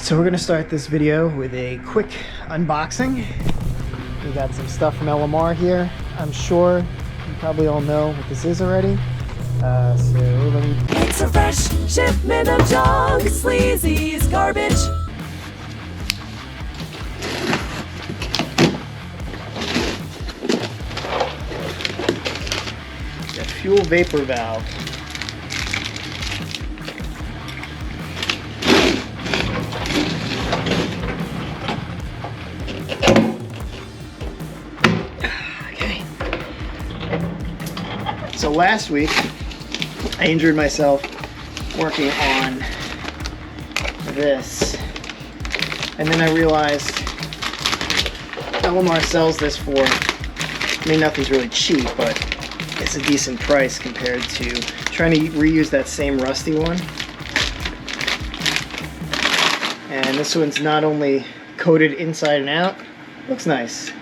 So we're gonna start this video with a quick unboxing. We got some stuff from LMR here. I'm sure you probably all know what this is already. So let me... It's a fresh shipment of junk, sleazy's garbage. A fuel vapor valve. Okay. So last week I injured myself working on this, and then I realized LMR sells this for, I mean, nothing's really cheap, but it's a decent price compared to trying to reuse that same rusty one. And this one's not only coated inside and out, looks nice.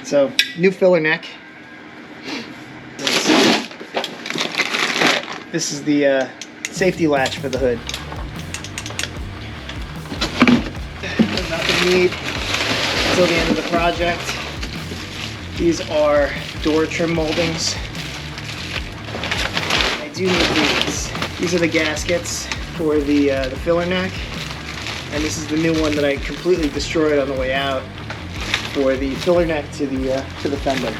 So, new filler neck. This is the safety latch for the hood. There's nothing neat until the end of the project. These are door trim moldings. I do need these. These are the gaskets for the filler neck, and this is the new one that I completely destroyed on the way out for the filler neck to the fender.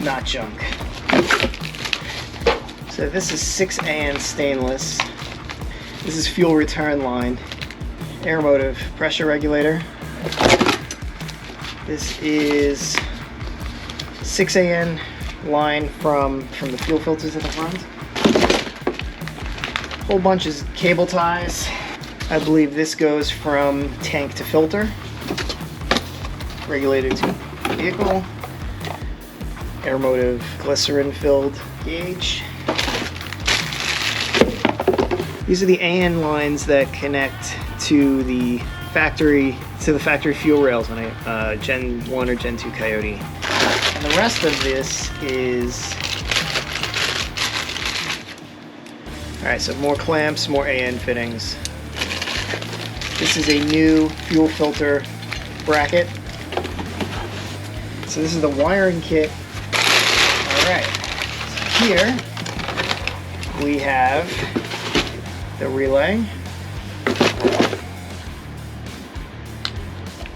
Not junk. So this is 6AN stainless. This is fuel return line, air motive pressure regulator. This is 6AN line from the fuel filters at the front. Whole bunch of cable ties. I believe this goes from tank to filter. Regulator to vehicle. Air motive glycerin filled gauge. These are the AN lines that connect to the factory fuel rails on a Gen 1 or Gen 2 Coyote. And the rest of this is... Alright, so more clamps, more AN fittings. This is a new fuel filter bracket. So this is the wiring kit. Alright, so here we have the relay,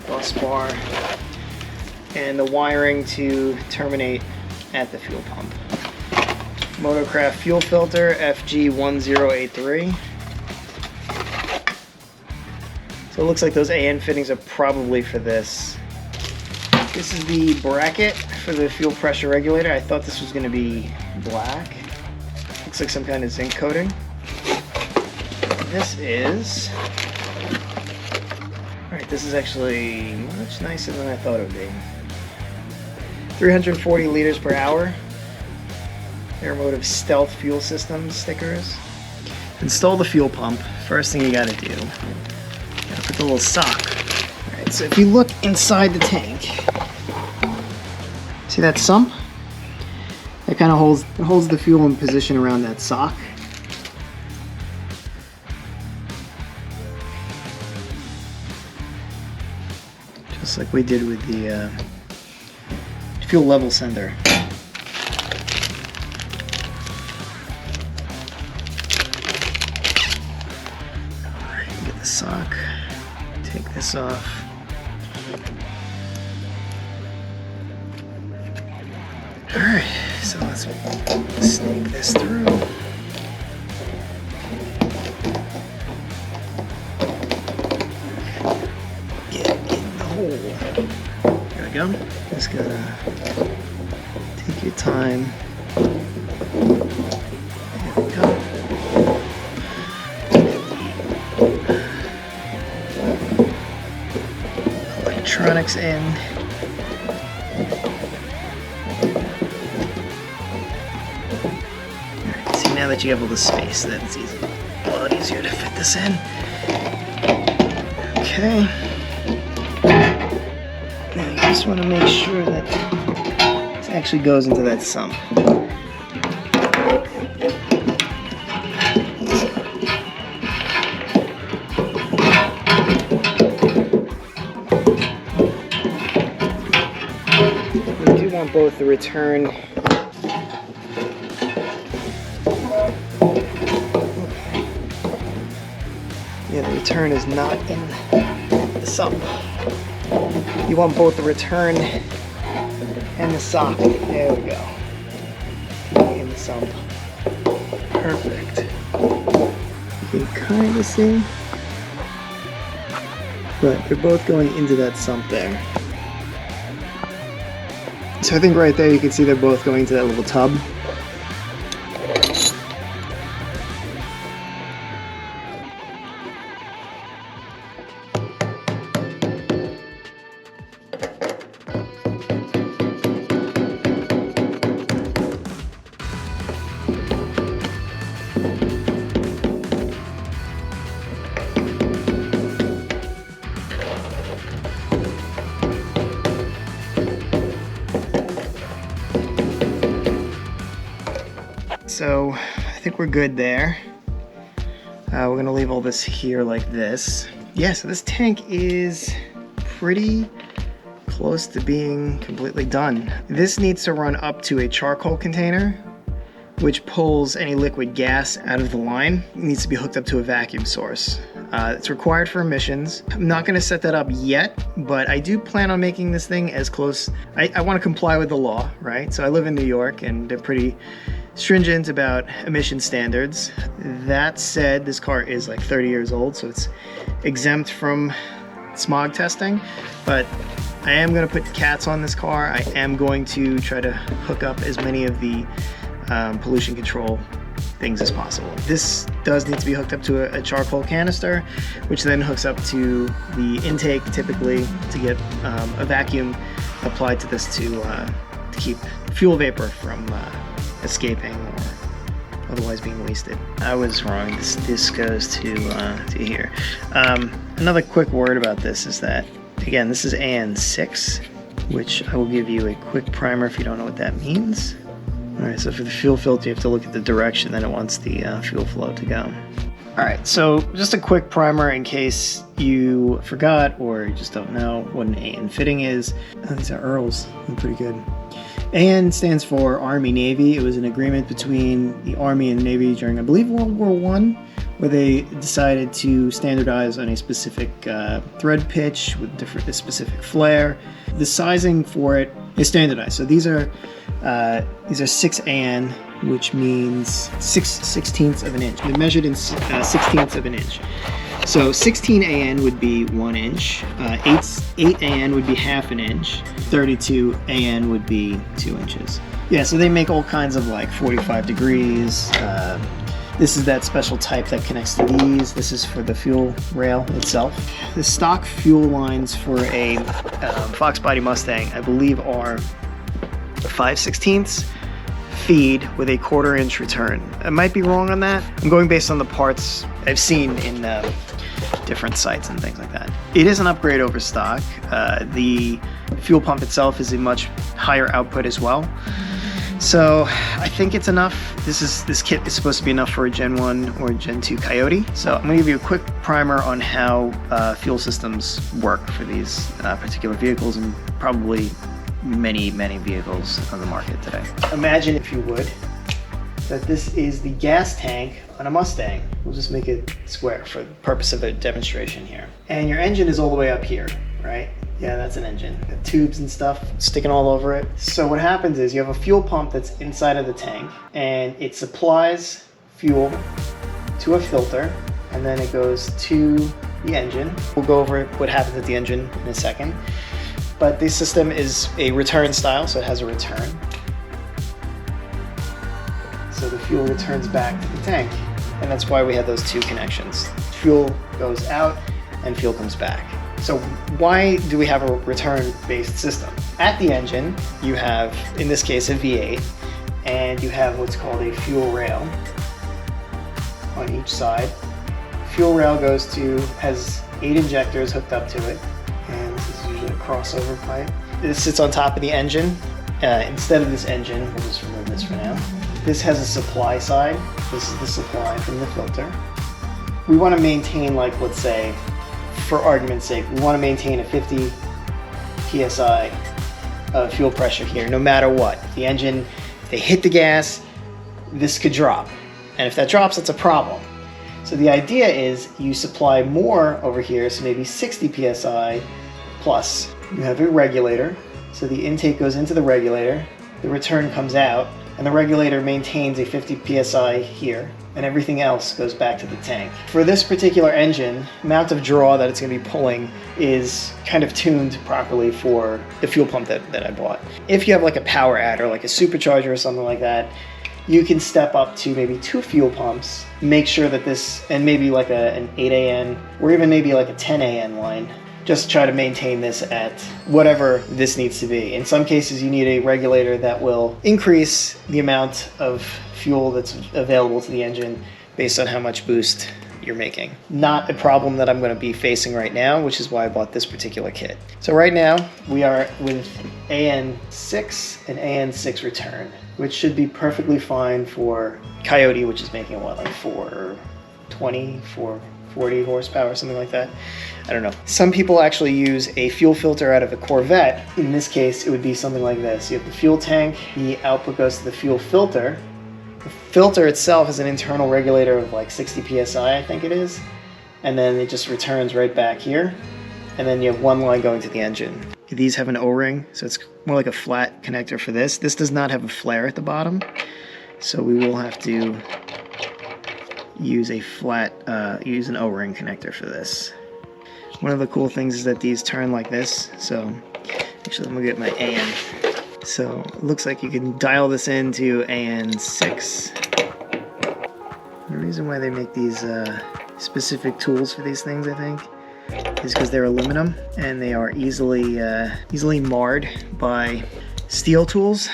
bus bar, and the wiring to terminate at the fuel pump. Motorcraft fuel filter FG1083. So it looks like those AN fittings are probably for this. This is the bracket for the fuel pressure regulator. I thought this was going to be black. Looks like some kind of zinc coating. This is... Alright, this is actually much nicer than I thought it would be. 340 liters per hour. Air motive stealth fuel system stickers. Install the fuel pump. First thing you gotta do, gotta put the little sock. Alright, so if you look inside the tank, see that sump? It kind of holds the fuel in position around that sock. Just like we did with the fuel level sender. Get the sock, take this off. Alright, so let's snake this through. Get in the hole. There we go. Just gotta take your time. There we go. Electronics in. Alright, see, now that you have all the space, then it's easy. A lot easier to fit this in. Okay. Now you just want to make sure that this actually goes into that sump. want both the return the return is not in the sump. You want both the return and the socket. There we go. In the sump. Perfect. You can kind of see, but they're both going into that sump there. So I think right there you can see they're both going to that little tub. So I think we're good there. We're gonna leave all this here like this. Yeah, so this tank is pretty close to being completely done. This needs to run up to a charcoal container, which pulls any liquid gas out of the line. It needs to be hooked up to a vacuum source. It's required for emissions. I'm not gonna set that up yet, but I do plan on making this thing as close. I wanna comply with the law, right? So I live in New York and they're pretty stringent about emission standards. That said, this car is like 30 years old, so it's exempt from smog testing, but I am going to put cats on this car. I am going to try to hook up as many of the pollution control things as possible. This does need to be hooked up to a charcoal canister, which then hooks up to the intake typically to get a vacuum applied to this to keep fuel vapor from escaping or otherwise being wasted. I was wrong. This goes to here. Another quick word about this is that, again, this is AN6, which I will give you a quick primer if you don't know what that means. All right, so for the fuel filter, you have to look at the direction that it wants the fuel flow to go. All right, so just a quick primer in case you forgot or you just don't know what an AN fitting is. Oh, these are Earls. They're pretty good. AN stands for Army Navy. It was an agreement between the Army and the Navy during, I believe, World War I, where they decided to standardize on a specific thread pitch with a specific flare. The sizing for it is standardized. So these are 6 AN, which means 6/16ths of an inch. They're measured in 16ths of an inch. So 16 AN would be 1 inch, 8 AN would be half an inch, 32 AN would be 2 inches. Yeah, so they make all kinds of like 45 degrees. This is that special type that connects to these. This is for the fuel rail itself. The stock fuel lines for a foxbody Mustang, I believe, are 5/16ths feed with a 1/4 inch return. I might be wrong on that. I'm going based on the parts I've seen in different sites and things like that. It is an upgrade over stock. The fuel pump itself is a much higher output as well. So I think it's enough. This kit is supposed to be enough for a Gen 1 or Gen 2 Coyote. So I'm gonna give you a quick primer on how fuel systems work for these particular vehicles and probably many vehicles on the market today. Imagine, if you would, that this is the gas tank on a Mustang. We'll just make it square for the purpose of a demonstration here. And your engine is all the way up here, right? Yeah, that's an engine. The tubes and stuff sticking all over it. So what happens is you have a fuel pump that's inside of the tank and it supplies fuel to a filter and then it goes to the engine. We'll go over what happens at the engine in a second. But this system is a return style, so it has a return. So the fuel returns back to the tank. And that's why we have those two connections. Fuel goes out and fuel comes back. So why do we have a return-based system? At the engine, you have, in this case, a V8, and you have what's called a fuel rail on each side. Fuel rail has 8 injectors hooked up to it, and this is usually a crossover pipe. This sits on top of the engine. Instead of this engine, we'll just remove this for now. This has a supply side. This is the supply from the filter. We want to maintain, like, let's say, for argument's sake, we want to maintain a 50 PSI fuel pressure here, no matter what. The engine, if they hit the gas, this could drop. And if that drops, that's a problem. So the idea is you supply more over here, so maybe 60 psi plus. You have a regulator, so the intake goes into the regulator, the return comes out, and the regulator maintains a 50 psi here, and everything else goes back to the tank. For this particular engine, amount of draw that it's going to be pulling is kind of tuned properly for the fuel pump that I bought. If you have like a power adder, like a supercharger or something like that, you can step up to maybe 2 fuel pumps, make sure that this, and maybe like an 8 AN, or even maybe like a 10 AN line, just try to maintain this at whatever this needs to be. In some cases, you need a regulator that will increase the amount of fuel that's available to the engine based on how much boost you're making. Not a problem that I'm going to be facing right now, which is why I bought this particular kit. So right now, we are with AN6 and AN6 return, which should be perfectly fine for Coyote, which is making what, like 420, 440 horsepower, something like that. I don't know. Some people actually use a fuel filter out of a Corvette. In this case, it would be something like this. You have the fuel tank, the output goes to the fuel filter. The filter itself is an internal regulator of like 60 psi, I think it is. And then it just returns right back here. And then you have one line going to the engine. These have an O-ring, so it's more like a flat connector for this. This does not have a flare at the bottom, so we will have to use a flat, use an O-ring connector for this. One of the cool things is that these turn like this, so actually I'm gonna get my AN. So it looks like you can dial this into AN6. The reason why they make these specific tools for these things, I think, is because they're aluminum and they are easily marred by steel tools.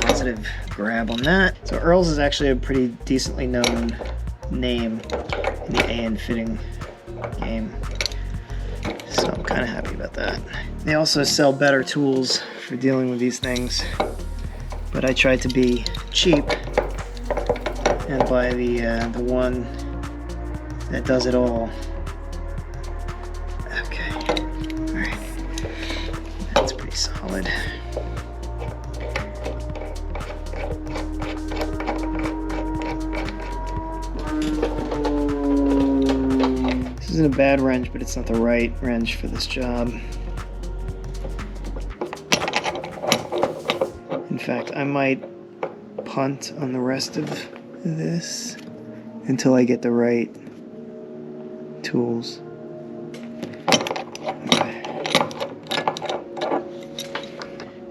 Positive grab on that. So Earl's is actually a pretty decently known name in the AN fitting game. So I'm kind of happy about that. They also sell better tools for dealing with these things, but I tried to be cheap and buy the one that does it all. Okay, all right, that's pretty solid. This isn't a bad wrench, but it's not the right wrench for this job. In fact, I might punt on the rest of this until I get the right tools. Okay.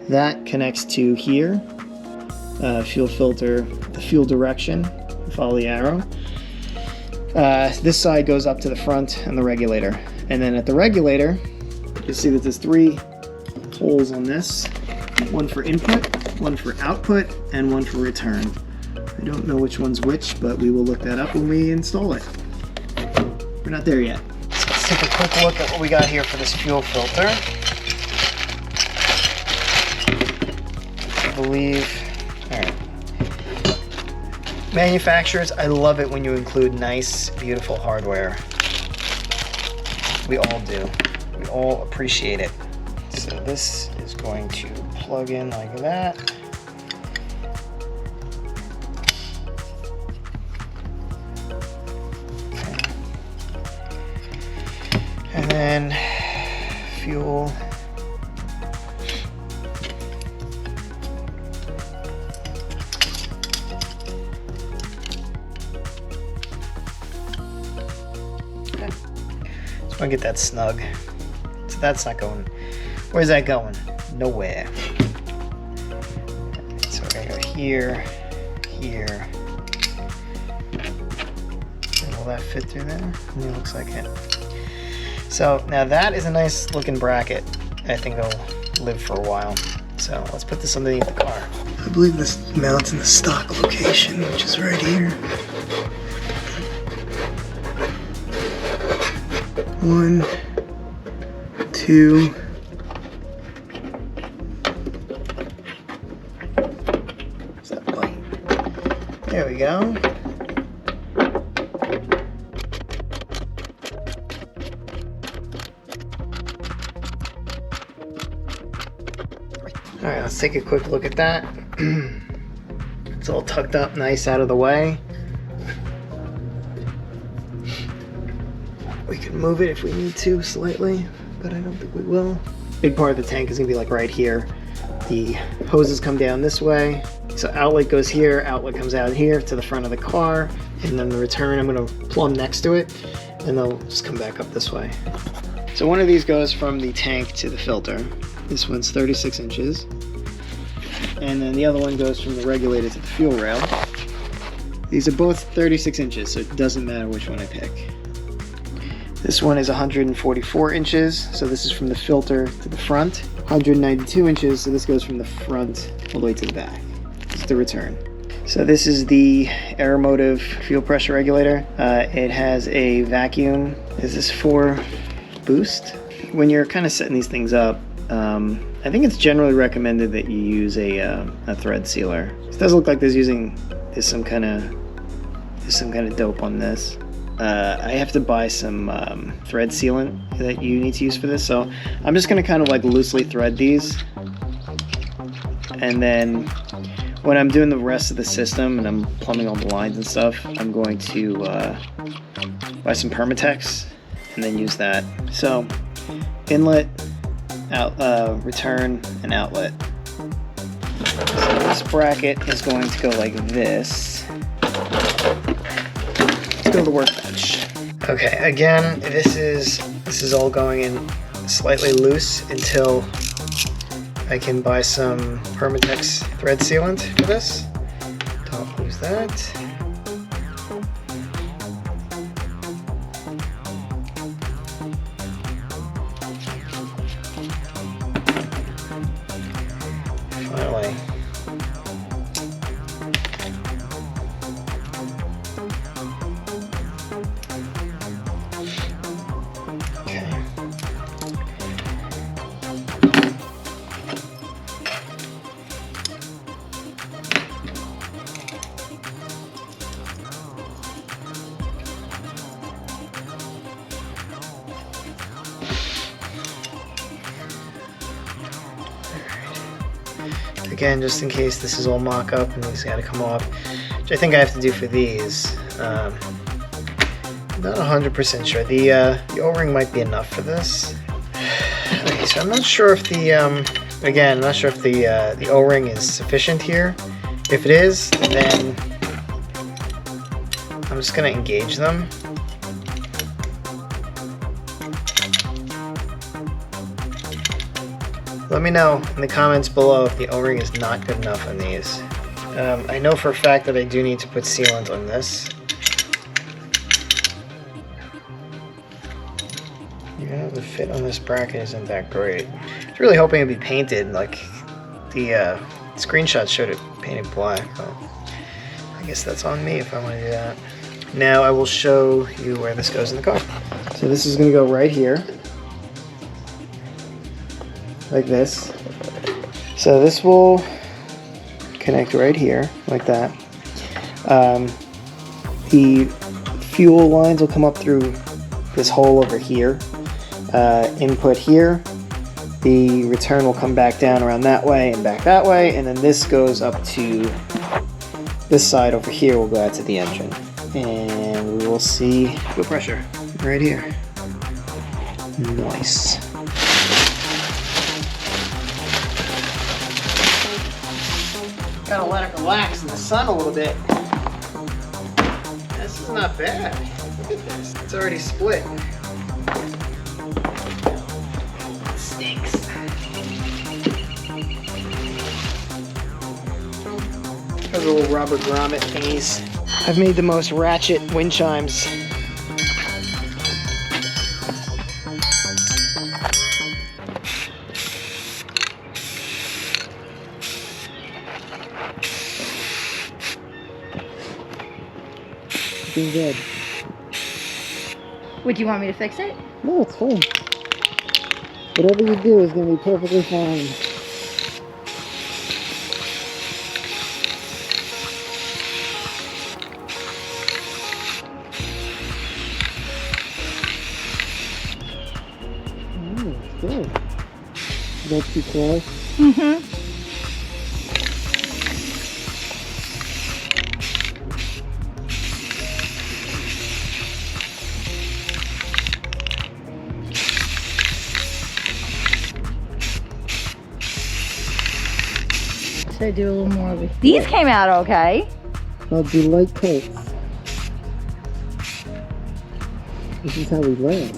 That connects to here, fuel filter, the fuel direction, follow the arrow. This side goes up to the front and the regulator. And then at the regulator, you see that there's 3 holes on this. One for input, one for output, and one for return. I don't know which one's which, but we will look that up when we install it. We're not there yet. So let's take a quick look at what we got here for this fuel filter. I believe, all right. Manufacturers, I love it when you include nice, beautiful hardware. We all do. We all appreciate it. So this is going to plug in like that. Okay. And then fuel. I want to get that snug. So that's not going. Where's that going? Nowhere. So we're going to go here, here. And will that fit through there? It looks like it. So now that is a nice looking bracket. I think it'll live for a while. So let's put this underneath the car. I believe this mounts in the stock location, which is right here. 1, 2, There we go. Alright, let's take a quick look at that. It's all tucked up nice out of the way. We can move it if we need to slightly, but I don't think we will. Big part of the tank is going to be like right here. The hoses come down this way. So outlet goes here, outlet comes out here to the front of the car, and then the return I'm going to plumb next to it, and they'll just come back up this way. So one of these goes from the tank to the filter. This one's 36 inches. And then the other one goes from the regulator to the fuel rail. These are both 36 inches, so it doesn't matter which one I pick. This one is 144 inches, so this is from the filter to the front. 192 inches, so this goes from the front all the way to the back. This is the return. So this is the Aeromotive fuel pressure regulator. It has a vacuum. Is this for boost? When you're kind of setting these things up, I think it's generally recommended that you use a thread sealer. It does look like there's some kind of dope on this. I have to buy some thread sealant that you need to use for this, so I'm just going to kind of like loosely thread these, and then when I'm doing the rest of the system and I'm plumbing all the lines and stuff, I'm going to buy some Permatex and then use that. So inlet, return, and outlet. So this bracket is going to go like this. Let's go to the workbench. Okay, again, this is all going in slightly loose until I can buy some Permatex thread sealant for this. Don't lose that. Finally. Again, just in case this is all mock-up and these got to come off, which I think I have to do for these. Not 100% sure. The O-ring might be enough for this. Okay, so I'm not sure if the again, I'm not sure if the O-ring is sufficient here. If it is, then I'm just gonna engage them. Let me know in the comments below if the O-ring is not good enough on these. I know for a fact that I do need to put sealant on this. Yeah, the fit on this bracket isn't that great. I was really hoping it'd be painted, like the screenshot showed it painted black. But I guess that's on me if I want to do that. Now I will show you where this goes in the car. So this is going to go right here. Like this. So this will connect right here, like that. The fuel lines will come up through this hole over here. Input here. The return will come back down around that way and back that way, and then this goes up to this side over here will go out to the engine. And we will see fuel pressure right here. Nice. Gotta let it relax in the sun a little bit. This is not bad. Look at this. It's already split. It stinks. Those little rubber grommet thingies. I've made the most ratchet wind chimes. Being good. Would you want me to fix it? No, it's fine. Whatever you do is going to be perfectly fine. Oh, that's too close. Mm-hmm. Should I do a little more over here? These came out okay. I'll do light coats. This is how we land.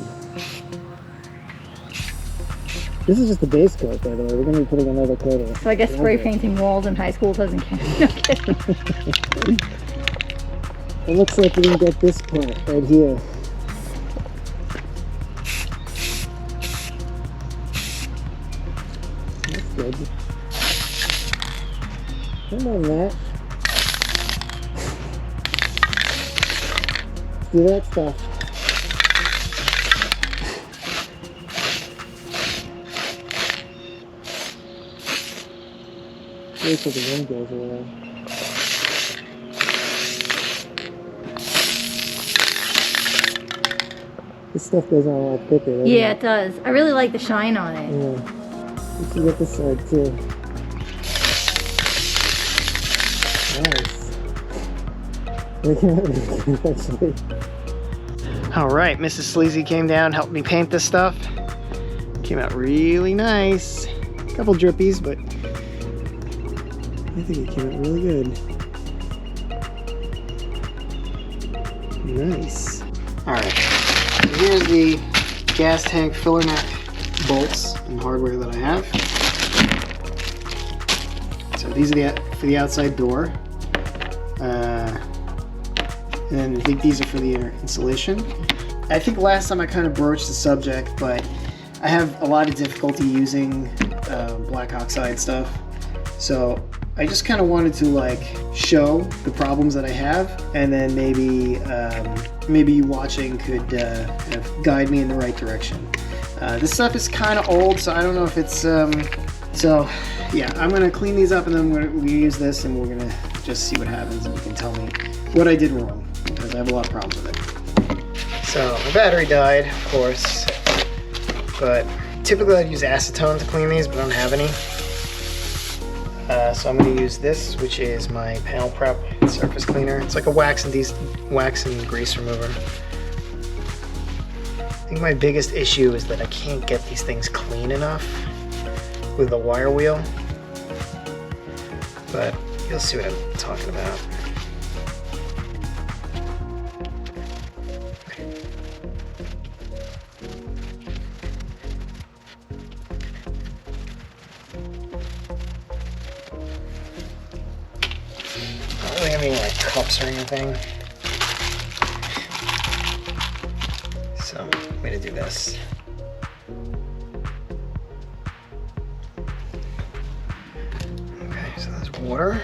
This is just the base coat, by the way. We're going to be putting another coat on. So I guess spray painting walls in high school doesn't count. No kidding. It looks like we didn't get this part right here. That's good. Come on, Matt. Let's do that stuff. Wait till the wind goes away. This stuff goes on a lot thicker, doesn't Yeah, it? it does. I really like the shine on it. Yeah. You can get this side too. Nice. Look at that actually. Alright, Mrs. Sleazy came down, helped me paint this stuff. Came out really nice. A couple drippies, but I think it came out really good. Nice. Alright, here's the gas tank filler neck bolts and hardware that I have. So these are for the outside door. And I think these are for the inner insulation. I think last time I kind of broached the subject, but I have a lot of difficulty using black oxide stuff. So I just kind of wanted to like show the problems that I have, and then maybe you watching could kind of guide me in the right direction. This stuff is kind of old, so I don't know if it's so yeah, I'm gonna clean these up and then we're gonna use this and we're gonna just see what happens, and you can tell me what I did wrong, because I have a lot of problems with it. So my battery died, of course, but typically I'd use acetone to clean these, but I don't have any. So I'm going to use this, which is my panel prep surface cleaner. It's like a wax and grease remover. I think my biggest issue is that I can't get these things clean enough with the wire wheel, but you'll see what I'm talking about. I don't really have any like cups or anything, so I'm going to do this. Okay, so there's water.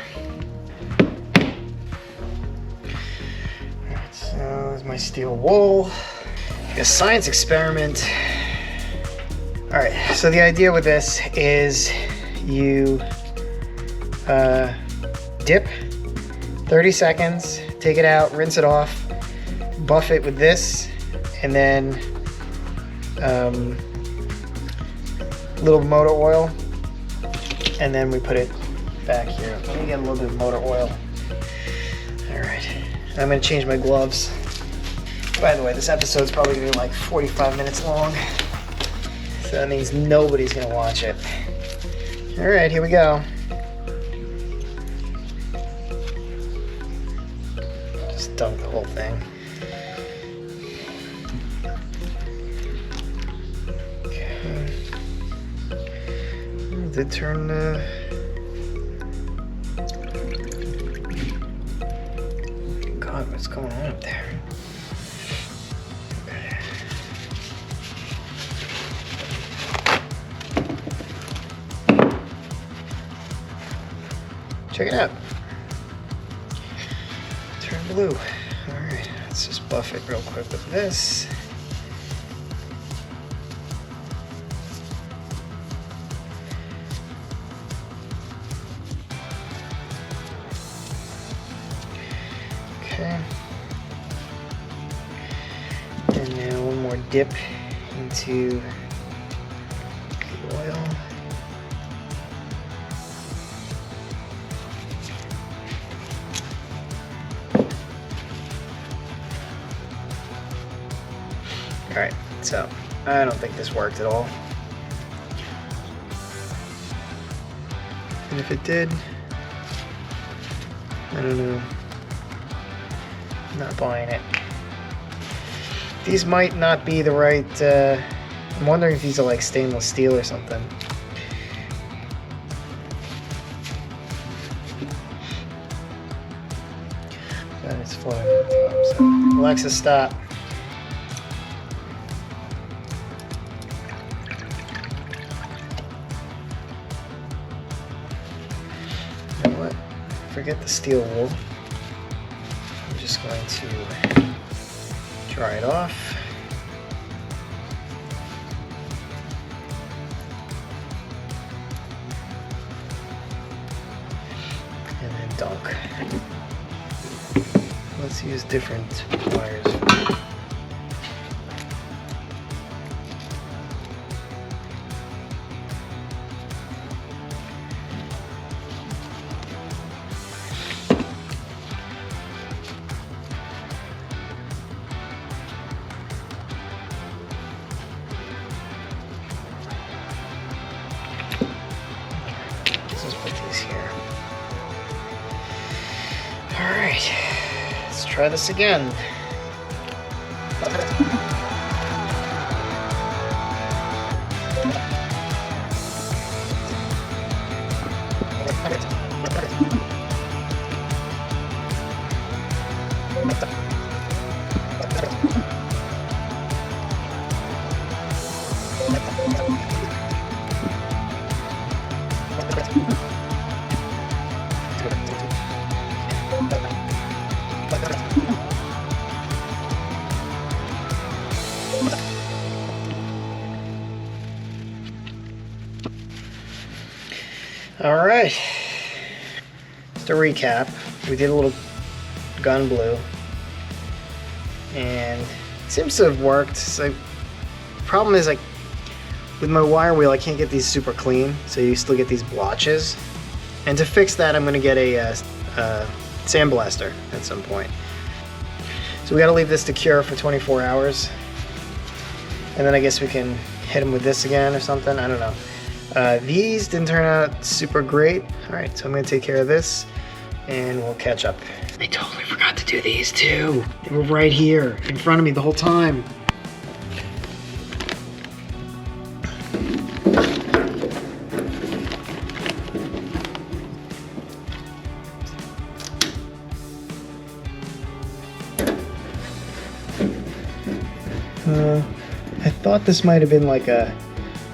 Alright, so there's my steel wool. A science experiment. Alright, so the idea with this is you dip 30 seconds, take it out, rinse it off, buff it with this, and then little motor oil, and then we put it back here. Let me get a little bit of motor oil. Alright, I'm going to change my gloves. By the way, this episode's probably going to be like 45 minutes long, so that means nobody's going to watch it. Alright, here we go. Just dunk the whole thing. Okay. I did turn the... God, what's going on up there? Okay. Check it out. Turn blue. Alright, let's just buff it real quick with this. Okay. And now one more dip into oil. Alright, so I don't think this worked at all. And if it did, I don't know. I'm not buying it. These might not be the right, I'm wondering if these are like stainless steel or something. And it's floating on top, so Alexa, stop. You know what? Forget the steel wool. I'm just going to dry it off. And then dunk. Let's use different wires. Let's put these here. All right, let's try this again. All right, just to recap, we did a little gun blue, and it seems to have worked. So, problem is, like, with my wire wheel, I can't get these super clean, so you still get these blotches. And to fix that, I'm gonna get a sandblaster at some point. So we gotta leave this to cure for 24 hours, and then I guess we can hit them with this again or something. I don't know. These didn't turn out super great. All right, so I'm gonna take care of this and we'll catch up. I totally forgot to do these too. They were right here in front of me the whole time. I thought this might have been like a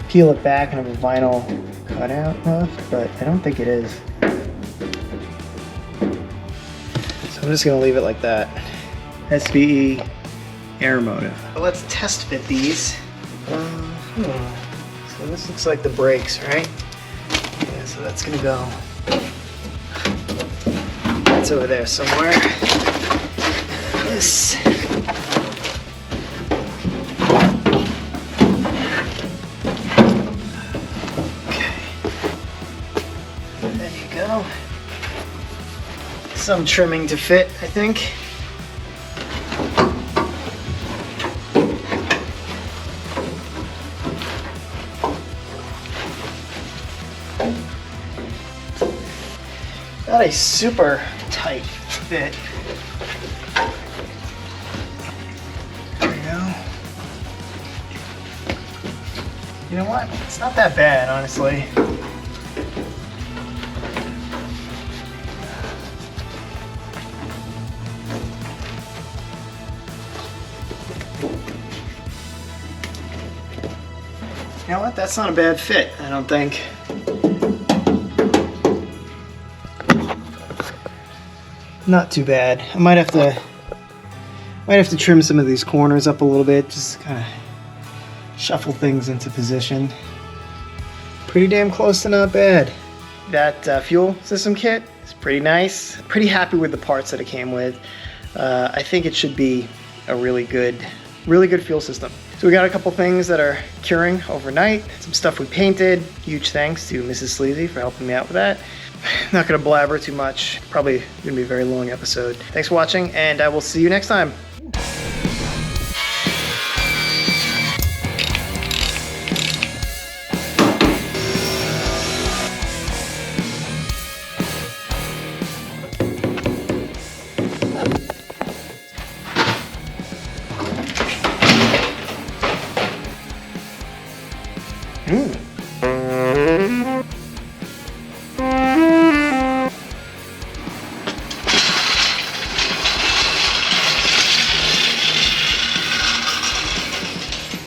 peel it back and have a vinyl cutout of, but I don't think it is. So I'm just gonna leave it like that. SVE air motive. Let's test fit these. So this looks like the brakes, right? Yeah, so that's gonna go. That's over there somewhere. This. Some trimming to fit, I think. Not a super tight fit. There we go. You know what? It's not that bad, honestly. You know what? That's not a bad fit, I don't think. Not too bad. I might have to trim some of these corners up a little bit, just kind of shuffle things into position. Pretty damn close to not bad. That fuel system kit is pretty nice. Pretty happy with the parts that it came with. I think it should be a really good fuel system. So we got a couple things that are curing overnight, some stuff we painted. Huge thanks to Mrs. Sleazy for helping me out with that. Not gonna blabber too much. Probably gonna be a very long episode. Thanks for watching, and I will see you next time.